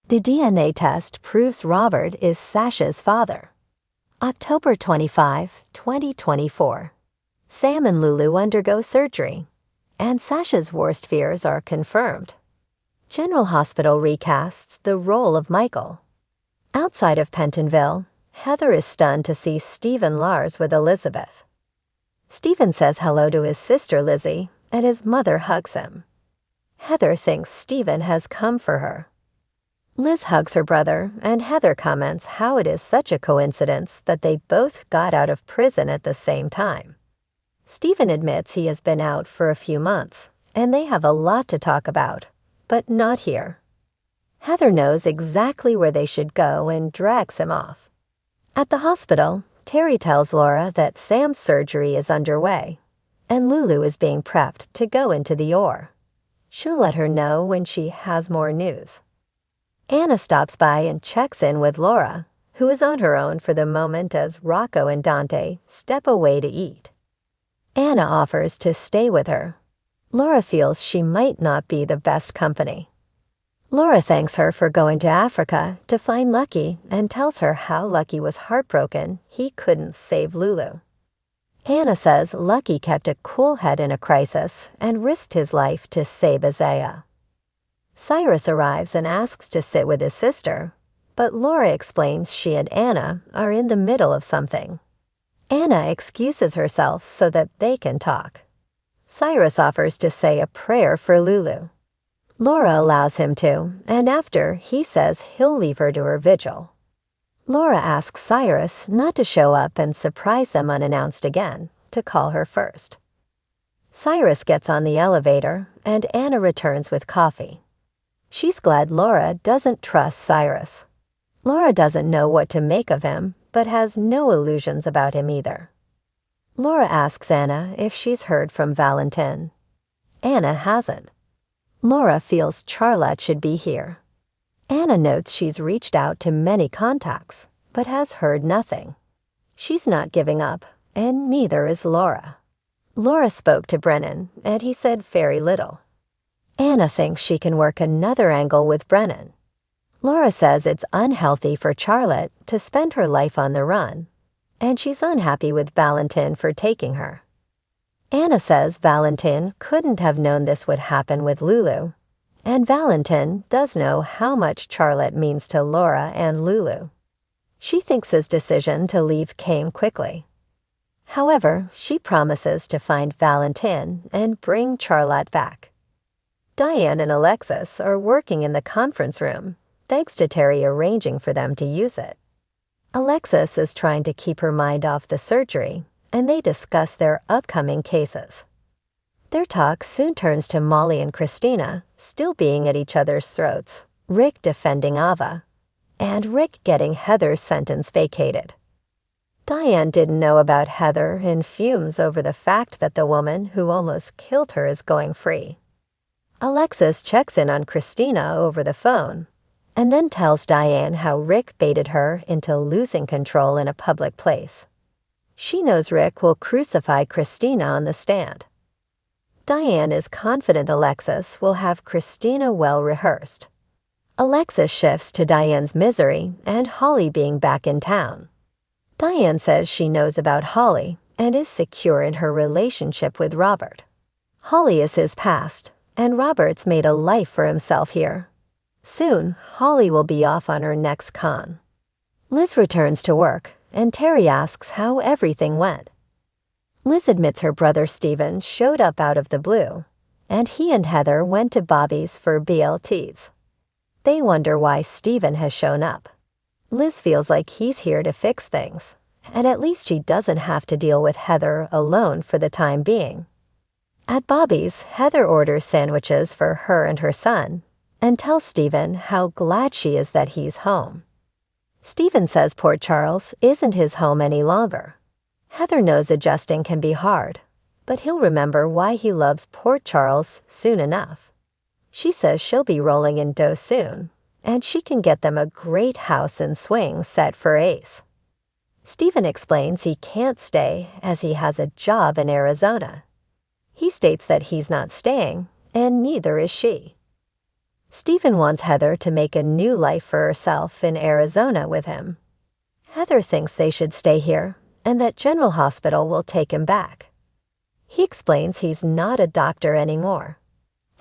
The DNA test proves Robert is Sasha's father. October 25, 2024. Sam and Lulu undergo surgery, and Sasha's worst fears are confirmed. General Hospital recasts the role of Michael. Outside of Pentonville, Heather is stunned to see Stephen Lars with Elizabeth. Stephen says hello to his sister Lizzie, and his mother hugs him. Heather thinks Stephen has come for her. Liz hugs her brother, and Heather comments how it is such a coincidence that they both got out of prison at the same time. Stephen admits he has been out for a few months, and they have a lot to talk about, but not here. Heather knows exactly where they should go and drags him off. At the hospital, Terry tells Laura that Sam's surgery is underway, and Lulu is being prepped to go into the OR. She'll let her know when she has more news. Anna stops by and checks in with Laura, who is on her own for the moment as Rocco and Dante step away to eat. Anna offers to stay with her. Laura feels she might not be the best company. Laura thanks her for going to Africa to find Lucky and tells her how Lucky was heartbroken he couldn't save Lulu. Anna says Lucky kept a cool head in a crisis and risked his life to save Isaiah. Cyrus arrives and asks to sit with his sister, but Laura explains she and Anna are in the middle of something. Anna excuses herself so that they can talk. Cyrus offers to say a prayer for Lulu. Laura allows him to, and after, he says he'll leave her to her vigil. Laura asks Cyrus not to show up and surprise them unannounced again, to call her first. Cyrus gets on the elevator, and Anna returns with coffee. She's glad Laura doesn't trust Cyrus. Laura doesn't know what to make of him, but has no illusions about him either. Laura asks Anna if she's heard from Valentin. Anna hasn't. Laura feels Charlotte should be here. Anna notes she's reached out to many contacts, but has heard nothing. She's not giving up, and neither is Laura. Laura spoke to Brennan, and he said very little. Anna thinks she can work another angle with Brennan. Laura says it's unhealthy for Charlotte to spend her life on the run, and she's unhappy with Valentin for taking her. Anna says Valentin couldn't have known this would happen with Lulu, and Valentin does know how much Charlotte means to Laura and Lulu. She thinks his decision to leave came quickly. However, she promises to find Valentin and bring Charlotte back. Diane and Alexis are working in the conference room, thanks to Terry arranging for them to use it. Alexis is trying to keep her mind off the surgery, and they discuss their upcoming cases. Their talk soon turns to Molly and Christina still being at each other's throats, Rick defending Ava, and Rick getting Heather's sentence vacated. Diane didn't know about Heather and fumes over the fact that the woman who almost killed her is going free. Alexis checks in on Christina over the phone, and then tells Diane how Rick baited her into losing control in a public place. She knows Rick will crucify Christina on the stand. Diane is confident Alexis will have Christina well rehearsed. Alexis shifts to Diane's misery and Holly being back in town. Diane says she knows about Holly and is secure in her relationship with Robert. Holly is his past, and Robert's made a life for himself here. Soon, Holly will be off on her next con. Liz returns to work, and Terry asks how everything went. Liz admits her brother Stephen showed up out of the blue, and he and Heather went to Bobby's for BLTs. They wonder why Stephen has shown up. Liz feels like he's here to fix things, and at least she doesn't have to deal with Heather alone for the time being. At Bobby's, Heather orders sandwiches for her and her son, and tells Stephen how glad she is that he's home. Stephen says Port Charles isn't his home any longer. Heather knows adjusting can be hard, but he'll remember why he loves Port Charles soon enough. She says she'll be rolling in dough soon, and she can get them a great house and swing set for Ace. Stephen explains he can't stay as he has a job in Arizona. He states that he's not staying, and neither is she. Stephen wants Heather to make a new life for herself in Arizona with him. Heather thinks they should stay here and that General Hospital will take him back. He explains he's not a doctor anymore.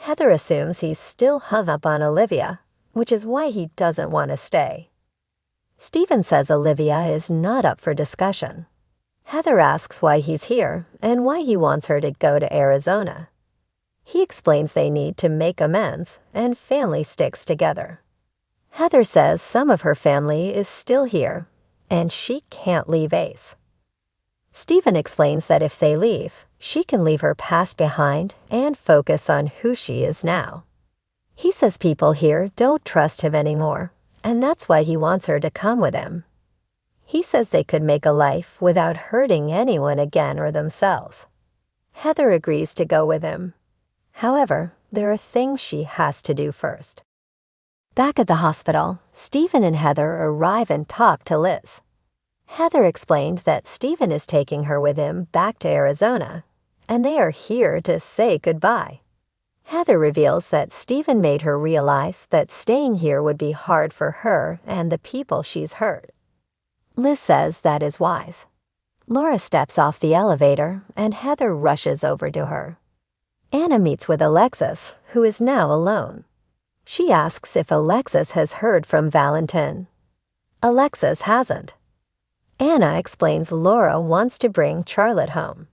Heather assumes he's still hung up on Olivia, which is why he doesn't want to stay. Stephen says Olivia is not up for discussion. Heather asks why he's here and why he wants her to go to Arizona. He explains they need to make amends and family sticks together. Heather says some of her family is still here and she can't leave Ace. Stephen explains that if they leave, she can leave her past behind and focus on who she is now. He says people here don't trust him anymore, and that's why he wants her to come with him. He says they could make a life without hurting anyone again or themselves. Heather agrees to go with him. However, there are things she has to do first. Back at the hospital, Stephen and Heather arrive and talk to Liz. Heather explained that Stephen is taking her with him back to Arizona, and they are here to say goodbye. Heather reveals that Stephen made her realize that staying here would be hard for her and the people she's hurt. Liz says that is wise. Laura steps off the elevator, and Heather rushes over to her. Anna meets with Alexis, who is now alone. She asks if Alexis has heard from Valentin. Alexis hasn't. Anna explains Laura wants to bring Charlotte home.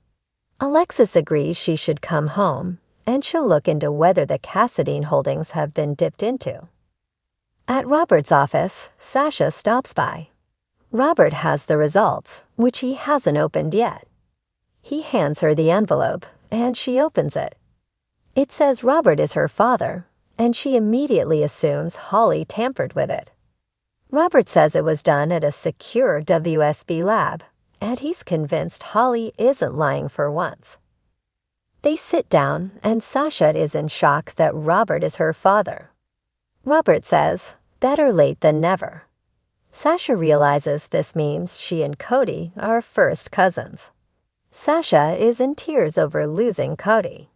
Alexis agrees she should come home, and she'll look into whether the Cassadine holdings have been dipped into. At Robert's office, Sasha stops by. Robert has the results, which he hasn't opened yet. He hands her the envelope, and she opens it. It says Robert is her father, and she immediately assumes Holly tampered with it. Robert says it was done at a secure WSB lab, and he's convinced Holly isn't lying for once. They sit down, and Sasha is in shock that Robert is her father. Robert says, better late than never. Sasha realizes this means she and Cody are first cousins. Sasha is in tears over losing Cody.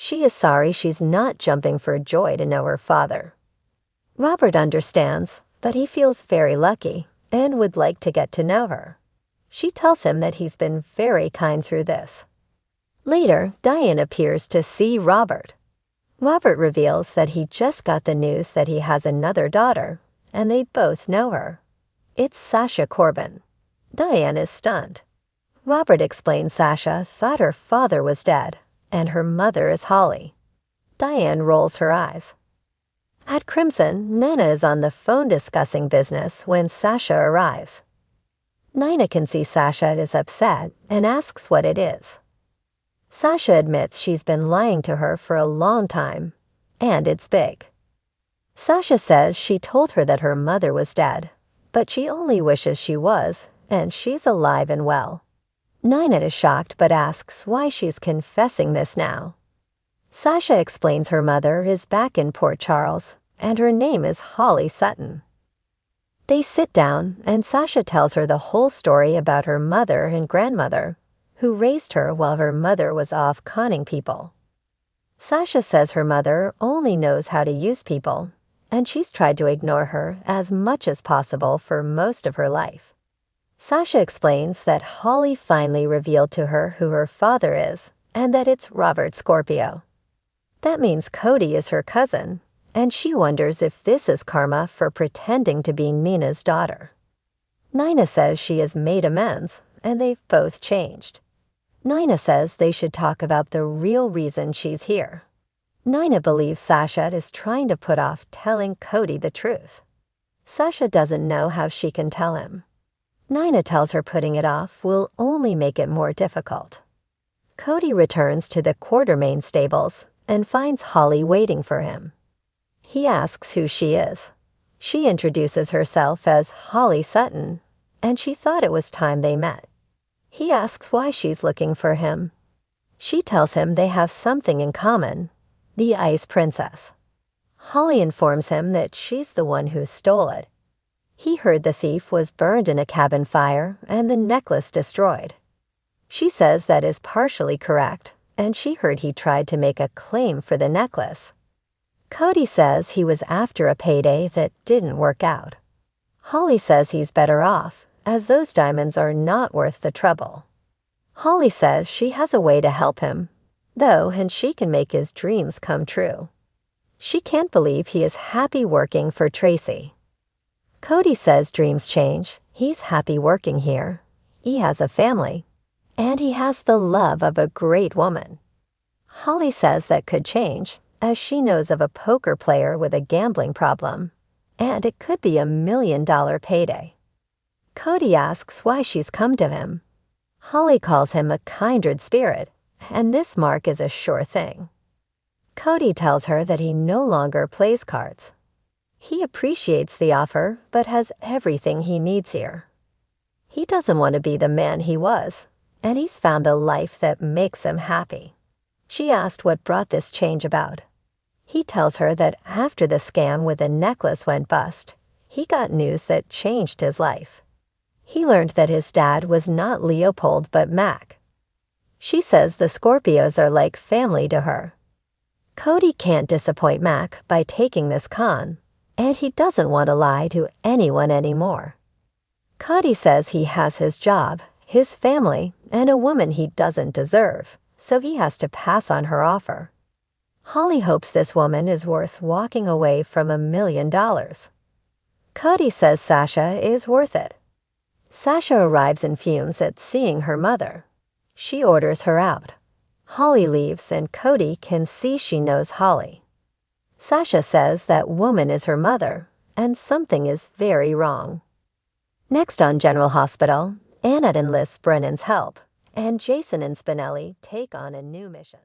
She is sorry she's not jumping for joy to know her father. Robert understands, but he feels very lucky and would like to get to know her. She tells him that he's been very kind through this. Later, Diane appears to see Robert. Robert reveals that he just got the news that he has another daughter, and they both know her. It's Sasha Corbin. Diane is stunned. Robert explains Sasha thought her father was dead, and her mother is Holly. Diane rolls her eyes. At Crimson, Nana is on the phone discussing business when Sasha arrives. Nina can see Sasha is upset and asks what it is. Sasha admits she's been lying to her for a long time, and it's big. Sasha says she told her that her mother was dead, but she only wishes she was, and she's alive and well. Nina is shocked but asks why she's confessing this now. Sasha explains her mother is back in Port Charles, and her name is Holly Sutton. They sit down, and Sasha tells her the whole story about her mother and grandmother, who raised her while her mother was off conning people. Sasha says her mother only knows how to use people, and she's tried to ignore her as much as possible for most of her life. Sasha explains that Holly finally revealed to her who her father is, and that it's Robert Scorpio. That means Cody is her cousin, and she wonders if this is karma for pretending to be Nina's daughter. Nina says she has made amends, and they've both changed. Nina says they should talk about the real reason she's here. Nina believes Sasha is trying to put off telling Cody the truth. Sasha doesn't know how she can tell him. Nina tells her putting it off will only make it more difficult. Cody returns to the Quartermain stables and finds Holly waiting for him. He asks who she is. She introduces herself as Holly Sutton, and she thought it was time they met. He asks why she's looking for him. She tells him they have something in common, the Ice Princess. Holly informs him that she's the one who stole it. He heard the thief was burned in a cabin fire and the necklace destroyed. She says that is partially correct, and she heard he tried to make a claim for the necklace. Cody says he was after a payday that didn't work out. Holly says he's better off, as those diamonds are not worth the trouble. Holly says she has a way to help him, though, and she can make his dreams come true. She can't believe he is happy working for Tracy. Cody says dreams change. He's happy working here. He has a family, and he has the love of a great woman. Holly says that could change, as she knows of a poker player with a gambling problem, and it could be $1 million payday. Cody asks why she's come to him. Holly calls him a kindred spirit, and this mark is a sure thing. Cody tells her that he no longer plays cards. He appreciates the offer, but has everything he needs here. He doesn't want to be the man he was, and he's found a life that makes him happy. She asked what brought this change about. He tells her that after the scam with the necklace went bust, he got news that changed his life. He learned that his dad was not Leopold but Mac. She says the Scorpios are like family to her. Cody can't disappoint Mac by taking this con, and he doesn't want to lie to anyone anymore. Cody says he has his job, his family, and a woman he doesn't deserve, so he has to pass on her offer. Holly hopes this woman is worth walking away from $1 million. Cody says Sasha is worth it. Sasha arrives in fumes at seeing her mother. She orders her out. Holly leaves, and Cody can see she knows Holly. Sasha says that woman is her mother, and something is very wrong. Next on General Hospital, Anna enlists Brennan's help, and Jason and Spinelli take on a new mission.